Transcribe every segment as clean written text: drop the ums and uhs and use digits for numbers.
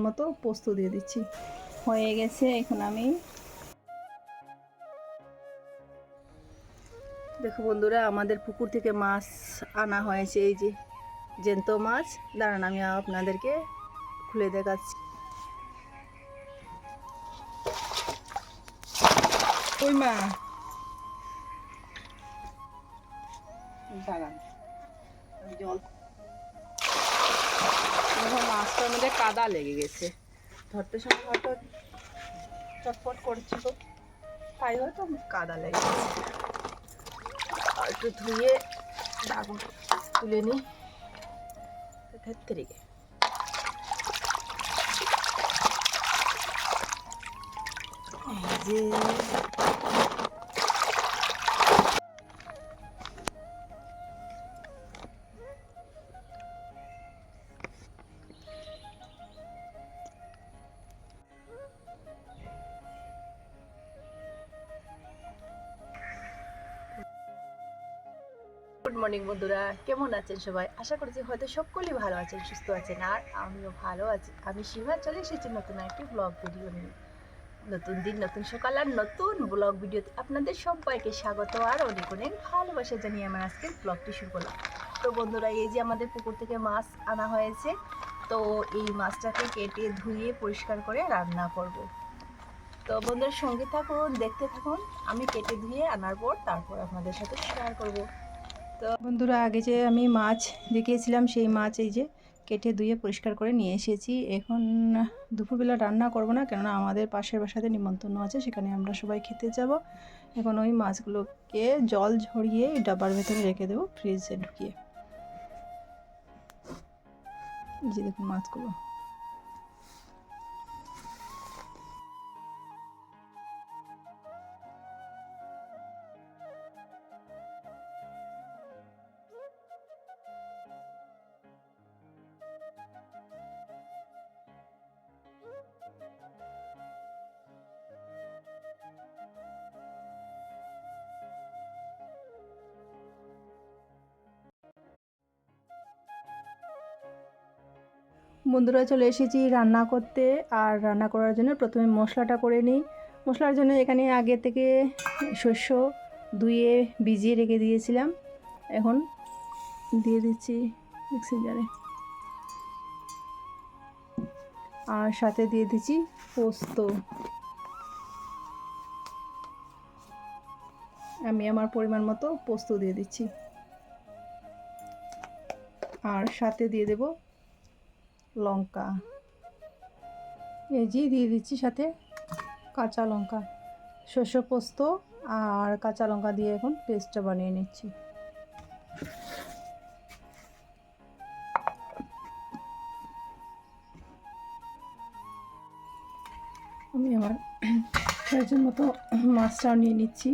মতো পোস্ত দিয়ে দিচ্ছি। হয়ে গেছে। এখন আমি দেখো বন্ধুরা, আমাদের পুকুর থেকে মাছ আনা হয়েছে, এই যে জ্যান্ত মাছ। দাঁড়ান আমি আপনাদেরকে খুলে দেখাচ্ছি। ওই মা দাঁড়ান, জল মাছটার মধ্যে কাদা লেগে গেছে, ধরতে সময় হয়তো চটপট করছিল, তাই হয়তো কাদা লেগে গেছে। আর একটু ধুয়ে দাগু তুলে নিই। থেকে যে গুড মর্নিং বন্ধুরা, কেমন আছেন সবাই? আশা করছি হয়তো সকলেই ভালো আছেন, সুস্থ আছেন, আর আমিও ভালো আছি। আমি শিভা চলে এসেছি নতুন একটি ব্লগ ভিডিও নিয়ে। নতুন দিন, নতুন সকাল আর নতুন ব্লগ ভিডিওতে আপনাদের সবাইকে স্বাগত আর অনেক অনেক ভালোবাসা জানিয়ে আমার আজকের ব্লগটি শুরু করলাম। তো বন্ধুরা, এই যে আমাদের পুকুর থেকে মাছ আনা হয়েছে, তো এই মাছটাকে কেটে ধুয়ে পরিষ্কার করে রান্না করব। তো বন্ধুরা সঙ্গে থাকুন, দেখতে থাকুন। আমি কেটে ধুয়ে আনার পর তারপর আপনাদের সাথে শেয়ার করব। তো বন্ধুরা, আগে যে আমি মাছ দেখিয়েছিলাম, সেই মাছ এই যে কেটে ধুয়ে পরিষ্কার করে নিয়ে এসেছি। এখন দুপুরবেলা রান্না করব না, কেননা আমাদের পাশের বাসাতে নিমন্ত্রণ আছে, সেখানে আমরা সবাই খেতে যাব। এখন ওই মাছগুলোকে জল ঝরিয়ে ডাব্বার ভেতরে রেখে দেবো, ফ্রিজে ঢুকিয়ে। এই যে দেখুন মাছগুলো। বন্ধুরা, চলে এসেছি রান্না করতে। আর রান্না করার জন্য প্রথমে মশলাটা করে নিই। মশলার জন্য এখানে আগে থেকে শস্য ধুয়ে ভিজিয়ে রেখে দিয়েছিলাম, এখন দিয়ে দিচ্ছি মিক্সি জারে। আর সাথে দিয়ে দিচ্ছি পোস্ত। আমি আমার পরিমাণ মতো পোস্ত দিয়ে দিচ্ছি। আর সাথে দিয়ে দেব লঙ্কা, এই যে দিয়ে দিচ্ছি সাথে কাঁচা লঙ্কা। শস্য পোস্ত আর কাঁচা লঙ্কা দিয়ে এখন পেস্টটা বানিয়ে নিচ্ছি। আমি আমার প্রয়োজন মতো মাছটাও নিয়ে নিচ্ছি।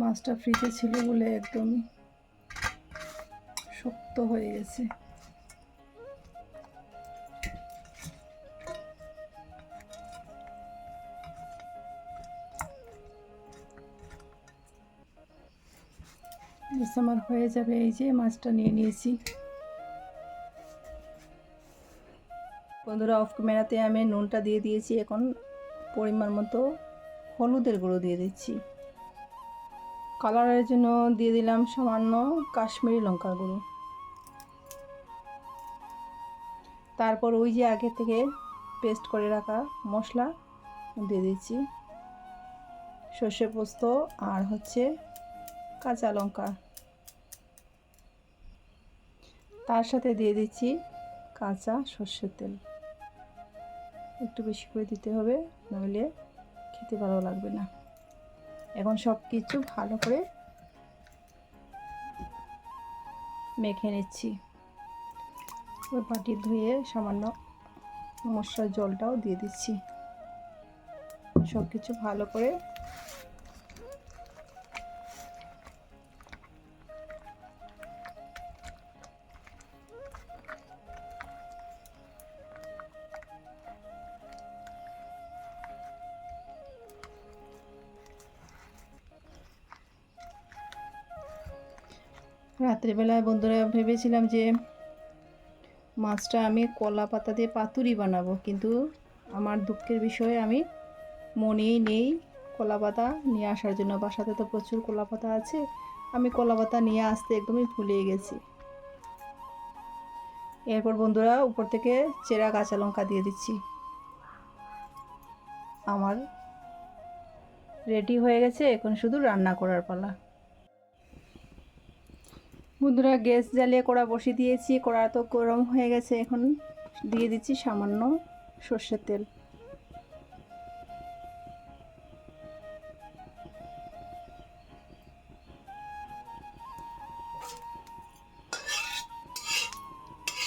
মাছটা ফ্রিজে ছিল বলে একদম শক্ত হয়ে গেছে। আমার হয়ে যাবে। এই যে মাছটা নিয়ে নিয়েছি। বন্ধুরা, অফ ক্যামেরাতে আমি নুনটা দিয়ে দিয়েছি। এখন পরিমাণ মতো হলুদের গুঁড়ো দিয়ে দিচ্ছি। কালারের জন্য দিয়ে দিলাম সামান্য কাশ্মীরি লঙ্কার গুঁড়ো। তারপর ওই যে আগে থেকে পেস্ট করে রাখা মশলা দিয়ে দিচ্ছি, সর্ষে পোস্ত আর হচ্ছে কাঁচা লঙ্কা। তার সাথে দিয়ে দিচ্ছি কাঁচা সর্ষের তেল। একটু বেশি করে দিতে হবে, নইলে খেতে ভালো লাগবে না। এখন সব কিছু ভালো করে মেখে নিচ্ছি। ওই বাটি ধুয়ে সামান্য মশলার জলটাও দিয়ে দিচ্ছি। সব কিছু ভালো করে রাত্রিবেলায় বন্ধুরা ভেবেছিলাম যে মাছটা আমি কলা পাতা দিয়ে পাতুরি বানাবো, কিন্তু আমার দুঃখের বিষয়ে আমি মনেই নেই কলা পাতা নিয়ে আসার জন্য। বাসাতে তো প্রচুর কলা পাতা আছে, আমি কলা পাতা নিয়ে আসতে একদমই ভুলে গেছি। এরপর বন্ধুরা উপর থেকে চেরা কাঁচা লঙ্কা দিয়ে দিচ্ছি। আমার রেডি হয়ে গেছে, এখন শুধু রান্না করার পালা। বন্ধুরা গ্যাস জ্বালিয়ে কড়া বসিয়ে দিয়েছি, কড়া তো গরম হয়ে গেছে। এখন দিয়ে দিচ্ছি সামান্য সর্ষের তেল।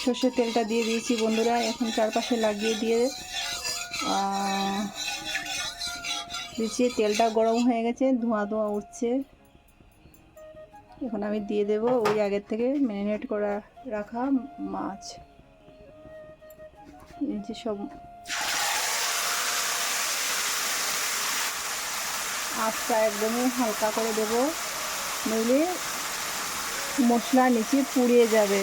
সর্ষের তেলটা দিয়ে দিয়েছি বন্ধুরা। এখন চারপাশে লাগিয়ে দিয়ে দিচ্ছি। তেলটা গরম হয়ে গেছে, ধোঁয়া ধোঁয়া উঠছে। এখন আমি দিয়ে দেব ওই আগের থেকে ম্যারিনেট করা রাখা মাছ। নিচে সব আঁচটা একদমই হালকা করে দেব, নইলে মশলা নিচে পুড়িয়ে যাবে।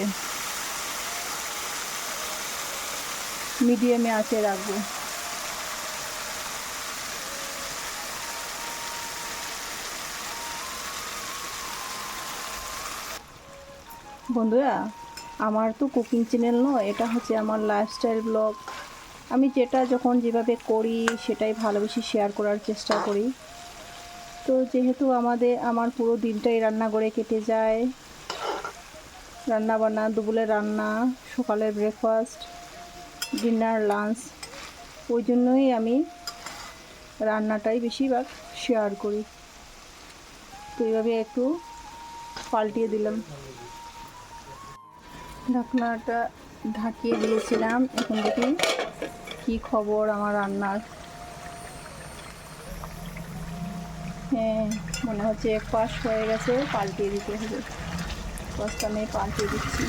মিডিয়ামে আঁচে রাখবো। বন্ধুরা আমার তো কুকিং চ্যানেল নয়, এটা হচ্ছে আমার লাইফস্টাইল ব্লগ। আমি যেটা যখন যেভাবে করি সেটাই ভালোবেসে শেয়ার করার চেষ্টা করি। তো যেহেতু আমার পুরো দিনটাই রান্নাঘরে কেটে যায়, রান্না বান্না, দুপুরে রান্না, সকালের ব্রেকফাস্ট, ডিনার, লাঞ্চ, ওই জন্যই আমি রান্নাটাই বেশিরভাগ শেয়ার করি। তো এইভাবে একটু পাল্টিয়ে দিলাম, ঢাকনাটা ঢাকিয়ে দিয়েছিলাম। এখন দেখি কি খবর আমার রান্নার। হ্যাঁ, মনে হচ্ছে এক পাশ হয়ে গেছে, পাল্টিয়ে দিতে হবে। পাশটা আমি পাল্টিয়ে দিচ্ছি।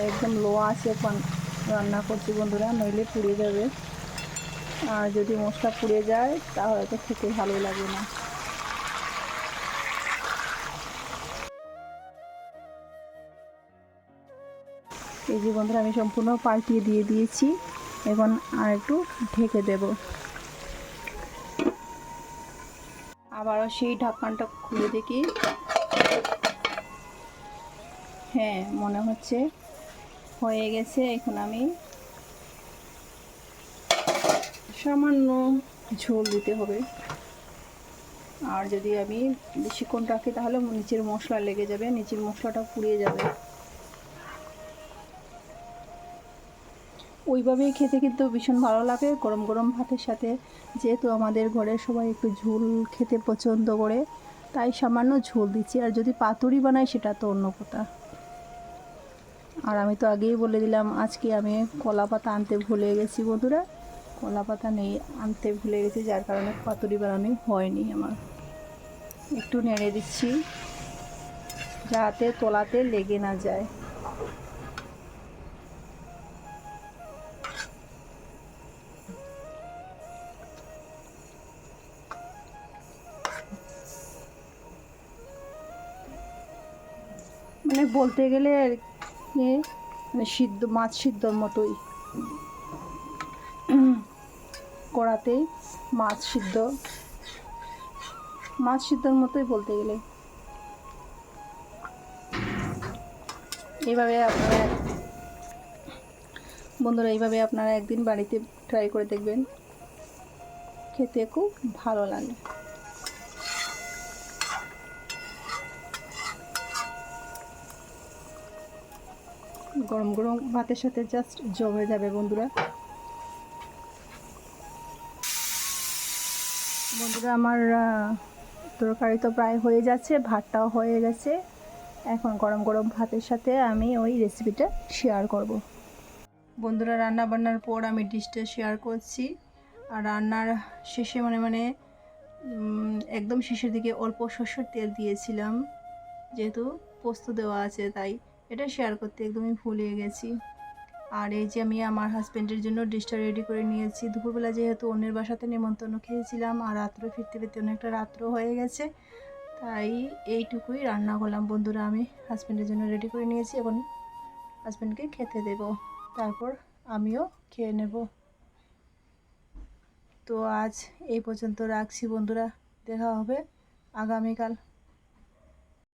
একদম লো আছে রান্না করছি বন্ধুরা, নইলে পুড়ে যাবে। আর যদি মশলা পুড়ে যায় তাহলে তো খেতে ভালো লাগে না। এই যে বন্ধুরা আমি সম্পূর্ণ পাল্টিয়ে দিয়ে দিয়েছি। এখন আর একটু ঢেকে দেব। আবারও সেই ঢাকনাটা খুলে দেখি। হ্যাঁ, মনে হচ্ছে হয়ে গেছে। এখন আমি সামান্য ঝোল দিতে হবে। আর যদি আমি বেশিক্ষণ রাখি তাহলে নিচের মশলা লেগে যাবে, নিচের মশলাটা পুড়িয়ে যাবে। ওইভাবেই খেতে কিন্তু ভীষণ ভালো লাগে গরম গরম ভাতের সাথে। যেহেতু আমাদের ঘরে সবাই একটু ঝোল খেতে পছন্দ করে, তাই সামান্য ঝোল দিচ্ছি। আর যদি পাতুরি বানাই সেটা তো অন্য কথা। আর আমি তো আগেই বলে দিলাম আজকে আমি কলা পাতা আনতে ভুলে গেছি বন্ধুরা। কলা পাতা নেই, আনতে ভুলে গেছি, যার কারণে পাতুরি বানানো হয়নি আমার। একটু নেড়ে দিচ্ছি যাতে তলাতে লেগে না যায়। মানে বলতে গেলে আর কি, মানে সিদ্ধ মাছ সিদ্ধর মতোই, কড়াতেই মাছ সিদ্ধর মতোই বলতে গেলে। এইভাবে আপনারা বন্ধুরা একদিন বাড়িতে ট্রাই করে দেখবেন, খেতে খুব ভালো লাগে। গরম গরম ভাতের সাথে জাস্ট জমে যাবে বন্ধুরা। আমার তরকারি তো প্রায় হয়ে যাচ্ছে, ভাতটাও হয়ে গেছে। এখন গরম গরম ভাতের সাথে আমি ওই রেসিপিটা শেয়ার করব। বন্ধুরা রান্না বান্নার পর আমি ডিশটা শেয়ার করছি। আর রান্নার শেষে মানে একদম শেষের দিকে অল্প সরষের তেল দিয়েছিলাম, যেহেতু পোস্ত দেওয়া আছে তাই এটা শেয়ার করতে একদমই ভুলে গেছি। আর এই যে আমি আমার হাজব্যান্ডের জন্য ডিশটা রেডি করে নিয়েছি। দুপুরবেলা যেহেতু অন্যের বাসাতে নিমন্ত্রণ খেয়েছিলাম, আর রাত্রে ফিরতে ফিরতে অনেকটা রাত্র হয়ে গেছে, তাই এইটুকুই রান্না করলাম বন্ধুরা। আমি হাজব্যান্ডের জন্য রেডি করে নিয়েছি, এখন হাজব্যান্ডকে খেতে দেব, তারপর আমিও খেয়ে নেব। তো আজ এই পর্যন্ত রাখছি বন্ধুরা, দেখা হবে আগামীকাল।